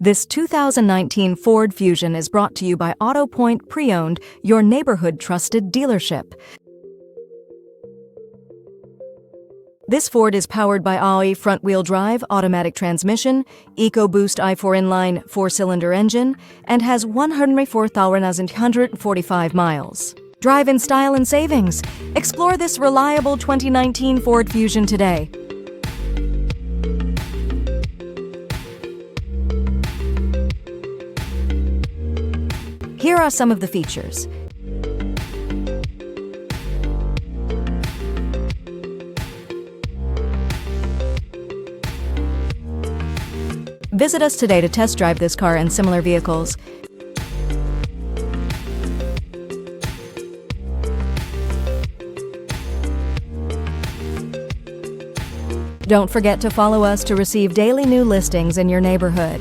This 2019 Ford Fusion is brought to you by AutoPoint Pre-Owned, your neighborhood trusted dealership. This Ford is powered by AUI front-wheel drive, automatic transmission, EcoBoost i4 inline 4-cylinder engine, and has 104,145 miles. Drive in style and savings. Explore this reliable 2019 Ford Fusion today. Here are some of the features. Visit us today to test drive this car and similar vehicles. Don't forget to follow us to receive daily new listings in your neighborhood.